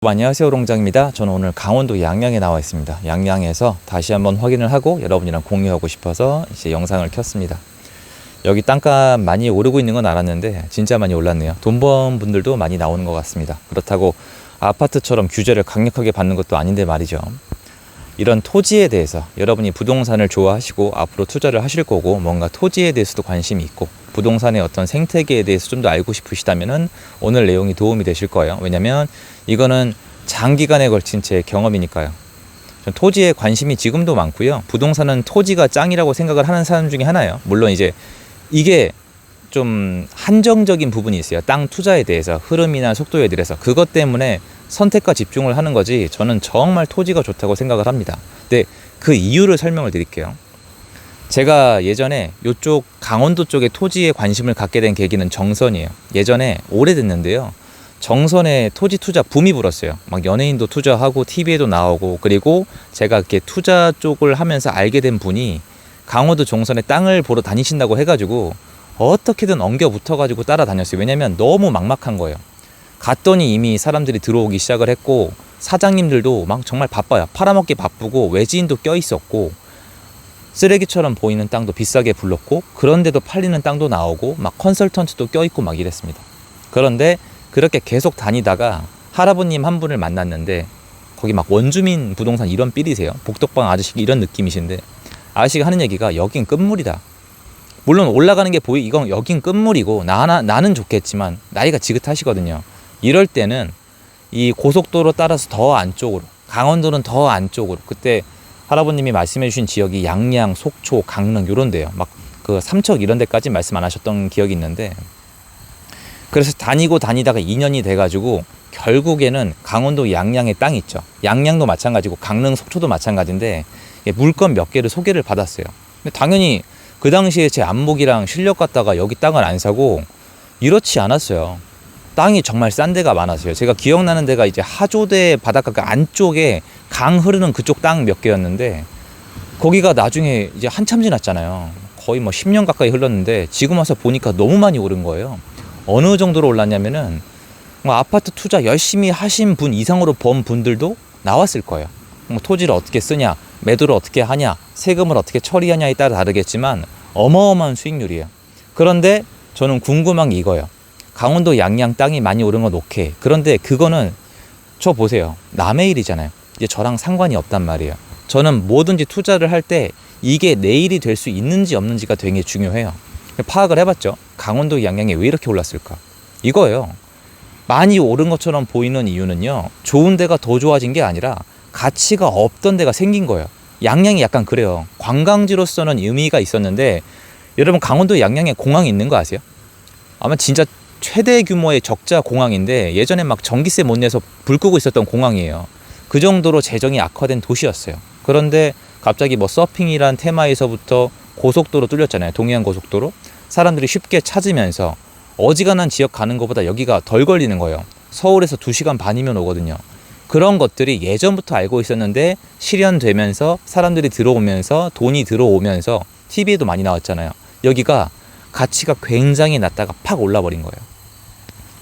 안녕하세요, 롱장입니다. 저는 오늘 강원도 양양에 나와 있습니다. 양양에서 다시 한번 확인을 하고 여러분이랑 공유하고 싶어서 이제 영상을 켰습니다. 여기 땅값 많이 오르고 있는 건 알았는데 진짜 많이 올랐네요. 돈 번 분들도 많이 나오는 것 같습니다. 그렇다고 아파트처럼 규제를 강력하게 받는 것도 아닌데 말이죠. 이런 토지에 대해서 여러분이 부동산을 좋아하시고 앞으로 투자를 하실 거고 뭔가 토지에 대해서도 관심이 있고 부동산의 어떤 생태계에 대해서 좀 더 알고 싶으시다면은 오늘 내용이 도움이 되실 거예요. 왜냐면 이거는 장기간에 걸친 제 경험이니까요. 전 토지에 관심이 지금도 많고요. 부동산은 토지가 짱이라고 생각을 하는 사람 중에 하나예요. 물론 이제 이게 좀 한정적인 부분이 있어요. 땅 투자에 대해서 흐름이나 속도에 대해서 그것 때문에 선택과 집중을 하는 거지 저는 정말 토지가 좋다고 생각을 합니다. 근데 그 이유를 설명을 드릴게요. 제가 예전에 이쪽 강원도 쪽에 토지에 관심을 갖게 된 계기는 정선이에요. 예전에 오래됐는데요. 정선에 토지 투자 붐이 불었어요. 막 연예인도 투자하고 TV에도 나오고 그리고 제가 이렇게 투자 쪽을 하면서 알게 된 분이 강원도 정선에 땅을 보러 다니신다고 해가지고 어떻게든 엉겨 붙어가지고 따라다녔어요. 왜냐면 너무 막막한 거예요. 갔더니 이미 사람들이 들어오기 시작을 했고 사장님들도 막 정말 바빠요. 팔아먹기 바쁘고 외지인도 껴있었고 쓰레기처럼 보이는 땅도 비싸게 불렀고 그런데도 팔리는 땅도 나오고 막 컨설턴트도 껴있고 막 이랬습니다. 그런데 그렇게 계속 다니다가 할아버님 한 분을 만났는데 거기 막 원주민 부동산 이런 삘이세요. 복덕방 아저씨 이런 느낌이신데 아저씨가 하는 얘기가 여긴 끝물이다. 물론 올라가는 게 이건 여긴 끝물이고 나는 좋겠지만 나이가 지긋하시거든요. 이럴 때는 이 고속도로 따라서 더 안쪽으로 강원도는 더 안쪽으로 그때 할아버님이 말씀해 주신 지역이 양양, 속초, 강릉 요런 데요. 막 그 삼척 이런 데까지 말씀 안 하셨던 기억이 있는데 그래서 다니다가 2년이 돼가지고 결국에는 강원도 양양에 땅이 있죠. 양양도 마찬가지고 강릉, 속초도 마찬가지인데 물건 몇 개를 소개를 받았어요. 근데 당연히 그 당시에 제 안목이랑 실력 갖다가 여기 땅을 안 사고 이렇지 않았어요. 땅이 정말 싼 데가 많았어요. 제가 기억나는 데가 이제 하조대 바닷가 그 안쪽에 강 흐르는 그쪽 땅 몇 개였는데 거기가 나중에 이제 한참 지났잖아요. 거의 뭐 10년 가까이 흘렀는데 지금 와서 보니까 너무 많이 오른 거예요. 어느 정도로 올랐냐면은 뭐 아파트 투자 열심히 하신 분 이상으로 번 분들도 나왔을 거예요. 뭐 토지를 어떻게 쓰냐, 매도를 어떻게 하냐, 세금을 어떻게 처리하냐에 따라 다르겠지만 어마어마한 수익률이에요. 그런데 저는 궁금한 게 이거예요. 강원도 양양 땅이 많이 오른 건 오케이. 그런데 그거는 저 보세요. 남의 일이잖아요. 이제 저랑 상관이 없단 말이에요. 저는 뭐든지 투자를 할 때 이게 내 일이 될 수 있는지 없는지가 되게 중요해요. 파악을 해봤죠. 강원도 양양이 왜 이렇게 올랐을까? 이거예요. 많이 오른 것처럼 보이는 이유는요. 좋은 데가 더 좋아진 게 아니라 가치가 없던 데가 생긴 거예요. 양양이 약간 그래요. 관광지로서는 의미가 있었는데 여러분 강원도 양양에 공항이 있는 거 아세요? 아마 진짜 최대 규모의 적자 공항인데 예전에 막 전기세 못 내서 불 끄고 있었던 공항이에요. 그 정도로 재정이 악화된 도시였어요. 그런데 갑자기 뭐 서핑이란 테마에서부터 고속도로 뚫렸잖아요. 동해안 고속도로. 사람들이 쉽게 찾으면서 어지간한 지역 가는 것보다 여기가 덜 걸리는 거예요. 서울에서 2시간 반이면 오거든요. 그런 것들이 예전부터 알고 있었는데 실현되면서 사람들이 들어오면서 돈이 들어오면서 TV에도 많이 나왔잖아요. 여기가 가치가 굉장히 낮다가 팍 올라버린 거예요.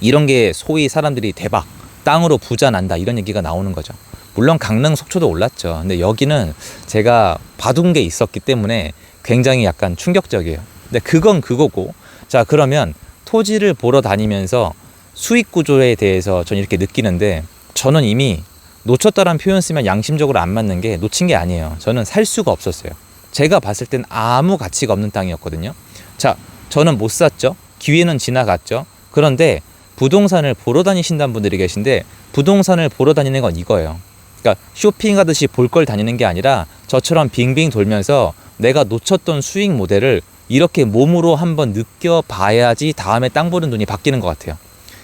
이런 게 소위 사람들이 대박, 땅으로 부자 난다 이런 얘기가 나오는 거죠. 물론 강릉, 속초도 올랐죠. 근데 여기는 제가 봐둔 게 있었기 때문에 굉장히 약간 충격적이에요. 근데 그건 그거고 자 그러면 토지를 보러 다니면서 수익 구조에 대해서 저는 이렇게 느끼는데 저는 이미 놓쳤다라는 표현 쓰면 양심적으로 안 맞는 게 놓친 게 아니에요. 저는 살 수가 없었어요. 제가 봤을 땐 아무 가치가 없는 땅이었거든요. 자, 저는 못 샀죠. 기회는 지나갔죠. 그런데 부동산을 보러 다니신다는 분들이 계신데 부동산을 보러 다니는 건 이거예요. 그러니까 쇼핑하듯이 볼 걸 다니는 게 아니라 저처럼 빙빙 돌면서 내가 놓쳤던 수익 모델을 이렇게 몸으로 한번 느껴봐야지 다음에 땅 보는 눈이 바뀌는 것 같아요.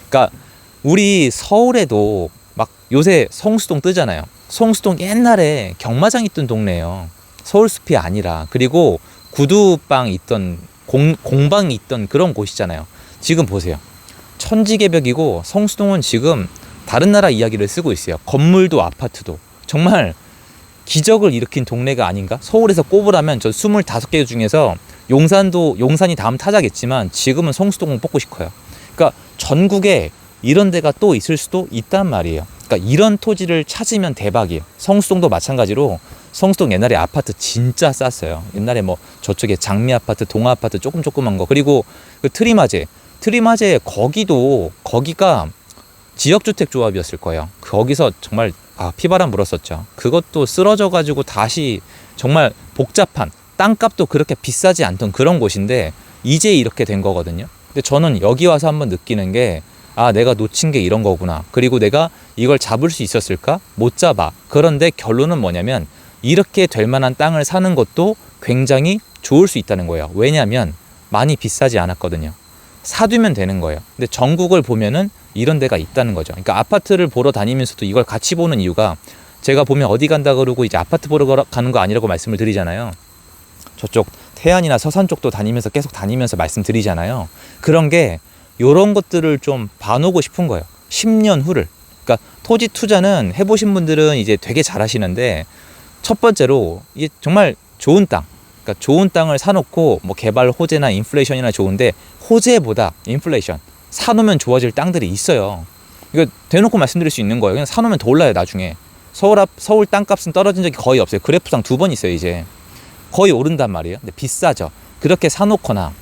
그러니까 우리 서울에도 막 요새 성수동 뜨잖아요. 성수동 옛날에 경마장 있던 동네예요. 서울숲이 아니라. 그리고 구두방 있던 공방이 있던 그런 곳이잖아요. 지금 보세요. 천지개벽이고 성수동은 지금 다른 나라 이야기를 쓰고 있어요. 건물도 아파트도. 정말 기적을 일으킨 동네가 아닌가? 서울에서 꼽으라면 저 25개 중에서 용산이 다음 타자겠지만 지금은 성수동을 뽑고 싶어요. 그러니까 전국에 이런 데가 또 있을 수도 있단 말이에요. 그러니까 그러니까 이런 토지를 찾으면 대박이에요. 성수동도 마찬가지로 성수동 옛날에 아파트 진짜 쌌어요. 옛날에 뭐 저쪽에 장미 아파트, 동아 아파트 조그만 거. 그리고 그 트리마제 거기가 지역주택 조합이었을 거예요. 거기서 정말 피바람 불었었죠. 그것도 쓰러져 가지고 다시 정말 복잡한 땅값도 그렇게 비싸지 않던 그런 곳인데 이제 이렇게 된 거거든요. 근데 저는 여기 와서 한번 느끼는 게 내가 놓친 게 이런 거구나. 그리고 내가 이걸 잡을 수 있었을까? 못 잡아. 그런데 결론은 뭐냐면 이렇게 될 만한 땅을 사는 것도 굉장히 좋을 수 있다는 거예요. 왜냐하면 많이 비싸지 않았거든요. 사두면 되는 거예요. 근데 전국을 보면은 이런 데가 있다는 거죠. 그러니까 아파트를 보러 다니면서도 이걸 같이 보는 이유가 제가 보면 어디 간다 그러고 이제 아파트 보러 가는 거 아니라고 말씀을 드리잖아요. 저쪽 태안이나 서산 쪽도 다니면서 계속 다니면서 말씀드리잖아요. 그런 게 요런 것들을 좀 봐놓고 싶은 거예요. 10년 후를. 그러니까 토지 투자는 해보신 분들은 이제 되게 잘 하시는데 첫 번째로 이게 정말 좋은 땅, 그러니까 좋은 땅을 사놓고 뭐 개발 호재나 인플레이션이나 좋은데 호재보다 인플레이션 사놓으면 좋아질 땅들이 있어요. 이거 대놓고 말씀드릴 수 있는 거예요. 그냥 사놓으면 더 올라요 나중에. 서울 땅값은 떨어진 적이 거의 없어요. 그래프상 2번 있어요 이제. 거의 오른단 말이에요. 근데 비싸죠. 그렇게 사놓거나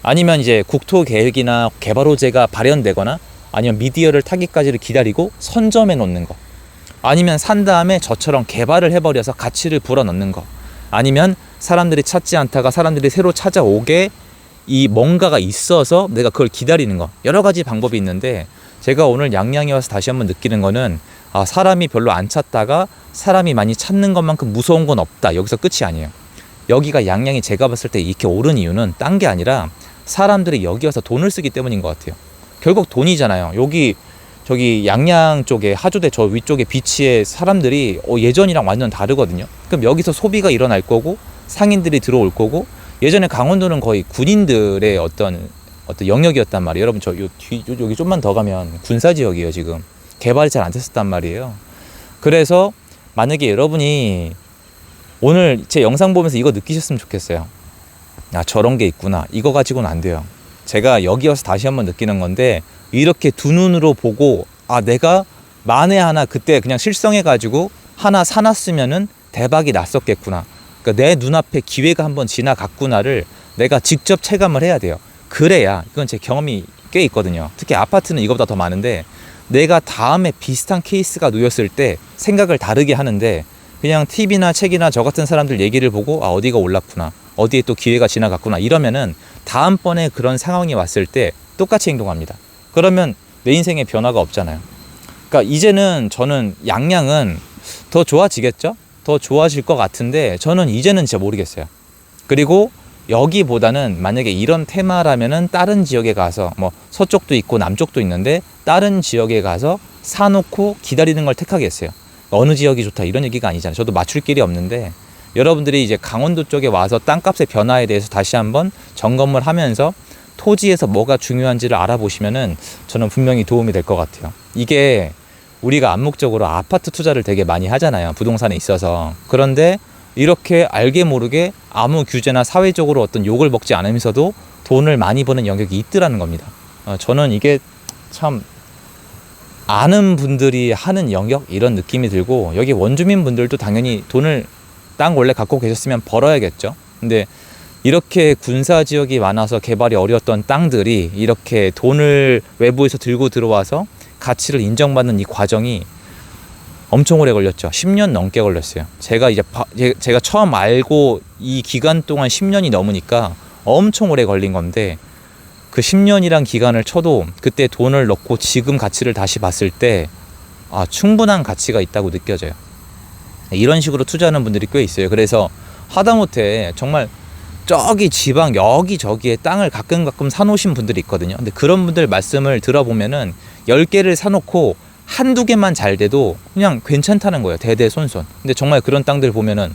아니면 이제 국토계획이나 개발 호재가 발현되거나 아니면 미디어를 타기까지를 기다리고 선점해 놓는 거, 아니면 산 다음에 저처럼 개발을 해버려서 가치를 불어넣는 거, 아니면 사람들이 찾지 않다가 사람들이 새로 찾아오게 이 뭔가가 있어서 내가 그걸 기다리는 거. 여러 가지 방법이 있는데 제가 오늘 양양에 와서 다시 한번 느끼는 거는 사람이 별로 안 찾다가 사람이 많이 찾는 것만큼 무서운 건 없다. 여기서 끝이 아니에요. 여기가 양양이 제가 봤을 때 이렇게 오른 이유는 딴 게 아니라 사람들이 여기 와서 돈을 쓰기 때문인 것 같아요. 결국 돈이잖아요. 저기 양양 쪽에 하조대 저 위쪽에 비치에 사람들이 예전이랑 완전 다르거든요. 그럼 여기서 소비가 일어날 거고 상인들이 들어올 거고, 예전에 강원도는 거의 군인들의 어떤 영역이었단 말이에요. 여러분 여기 좀만 더 가면 군사 지역이에요. 지금 개발이 잘 안 됐었단 말이에요. 그래서 만약에 여러분이 오늘 제 영상 보면서 이거 느끼셨으면 좋겠어요. 저런 게 있구나. 이거 가지고는 안 돼요. 제가 여기 와서 다시 한번 느끼는 건데 이렇게 두 눈으로 보고 내가 만에 하나 그때 그냥 실성해가지고 하나 사놨으면은 대박이 났었겠구나. 그러니까 내 눈앞에 기회가 한번 지나갔구나를 내가 직접 체감을 해야 돼요. 그래야, 이건 제 경험이 꽤 있거든요. 특히 아파트는 이거보다 더 많은데 내가 다음에 비슷한 케이스가 놓였을 때 생각을 다르게 하는데 그냥 TV나 책이나 저 같은 사람들 얘기를 보고 어디가 올랐구나, 어디에 또 기회가 지나갔구나 이러면은 다음번에 그런 상황이 왔을 때 똑같이 행동합니다. 그러면 내 인생에 변화가 없잖아요. 그러니까 이제는 저는 양양은 더 좋아지겠죠? 더 좋아질 것 같은데 저는 이제는 진짜 모르겠어요. 그리고 여기보다는 만약에 이런 테마라면은 다른 지역에 가서 뭐 서쪽도 있고 남쪽도 있는데 다른 지역에 가서 사놓고 기다리는 걸 택하겠어요. 어느 지역이 좋다 이런 얘기가 아니잖아요. 저도 맞출 길이 없는데 여러분들이 이제 강원도 쪽에 와서 땅값의 변화에 대해서 다시 한번 점검을 하면서 토지에서 뭐가 중요한지를 알아보시면은 저는 분명히 도움이 될 것 같아요. 이게 우리가 암묵적으로 아파트 투자를 되게 많이 하잖아요. 부동산에 있어서. 그런데 이렇게 알게 모르게 아무 규제나 사회적으로 어떤 욕을 먹지 않으면서도 돈을 많이 버는 영역이 있더라는 겁니다. 저는 이게 참 아는 분들이 하는 영역 이런 느낌이 들고, 여기 원주민 분들도 당연히 돈을 땅 원래 갖고 계셨으면 벌어야겠죠. 근데 이렇게 군사 지역이 많아서 개발이 어려웠던 땅들이 이렇게 돈을 외부에서 들고 들어와서 가치를 인정받는 이 과정이 엄청 오래 걸렸죠. 10년 넘게 걸렸어요. 제가 처음 알고 이 기간 동안 10년이 넘으니까 엄청 오래 걸린 건데, 그 10년이란 기간을 쳐도 그때 돈을 넣고 지금 가치를 다시 봤을 때 충분한 가치가 있다고 느껴져요. 이런 식으로 투자하는 분들이 꽤 있어요. 그래서 하다못해 정말 저기 지방 여기저기에 땅을 가끔 사놓으신 분들이 있거든요. 근데 그런 분들 말씀을 들어보면은 10개를 사놓고 한두 개만 잘 돼도 그냥 괜찮다는 거예요. 대대손손. 근데 정말 그런 땅들 보면은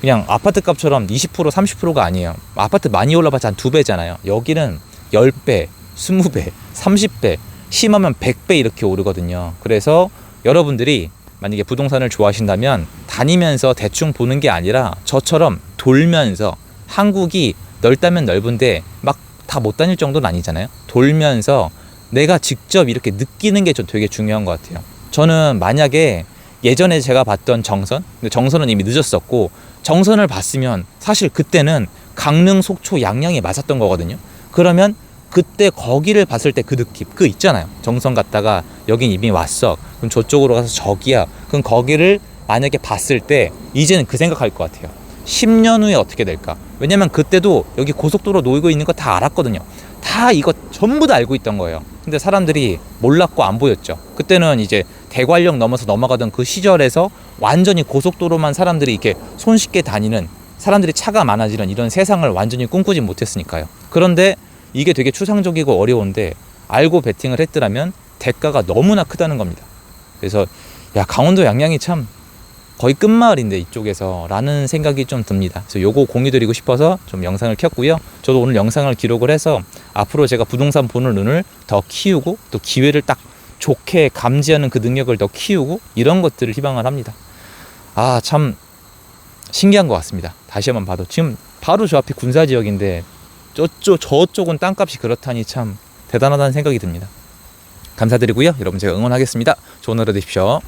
그냥 아파트 값처럼 20% 30%가 아니에요. 아파트 많이 올라봤자 한 2배잖아요. 여기는 10배, 20배, 30배, 심하면 100배 이렇게 오르거든요. 그래서 여러분들이 만약에 부동산을 좋아하신다면 다니면서 대충 보는 게 아니라 저처럼 돌면서, 한국이 넓다면 넓은데 막 다 못 다닐 정도는 아니잖아요. 돌면서 내가 직접 이렇게 느끼는 게 좀 되게 중요한 것 같아요. 저는 만약에 예전에 제가 봤던 정선, 근데 정선은 이미 늦었었고, 정선을 봤으면 사실 그때는 강릉, 속초, 양양이 맞았던 거거든요. 그러면 그때 거기를 봤을 때 그 느낌, 그 있잖아요. 정선 갔다가 여긴 이미 왔어. 그럼 저쪽으로 가서 저기야. 그럼 거기를 만약에 봤을 때 이제는 그 생각할 것 같아요. 10년 후에 어떻게 될까? 왜냐면 그때도 여기 고속도로 놓이고 있는 거 다 알았거든요. 다 이거 전부 다 알고 있던 거예요. 근데 사람들이 몰랐고 안 보였죠. 그때는 이제 대관령 넘어서 넘어가던 그 시절에서 완전히 고속도로만 사람들이 이렇게 손쉽게 다니는, 사람들이 차가 많아지는 이런 세상을 완전히 꿈꾸지 못했으니까요. 그런데 이게 되게 추상적이고 어려운데 알고 베팅을 했더라면 대가가 너무나 크다는 겁니다. 그래서 야, 강원도 양양이 참 거의 끝마을인데 이쪽에서 라는 생각이 좀 듭니다. 그래서 요거 공유드리고 싶어서 좀 영상을 켰고요. 저도 오늘 영상을 기록을 해서 앞으로 제가 부동산 보는 눈을 더 키우고 또 기회를 딱 좋게 감지하는 그 능력을 더 키우고 이런 것들을 희망을 합니다. 아, 참 신기한 것 같습니다. 다시 한번 봐도 지금 바로 저 앞이 군사지역인데 저쪽은 땅값이 그렇다니 참 대단하다는 생각이 듭니다. 감사드리고요. 여러분 제가 응원하겠습니다. 좋은 하루 되십시오.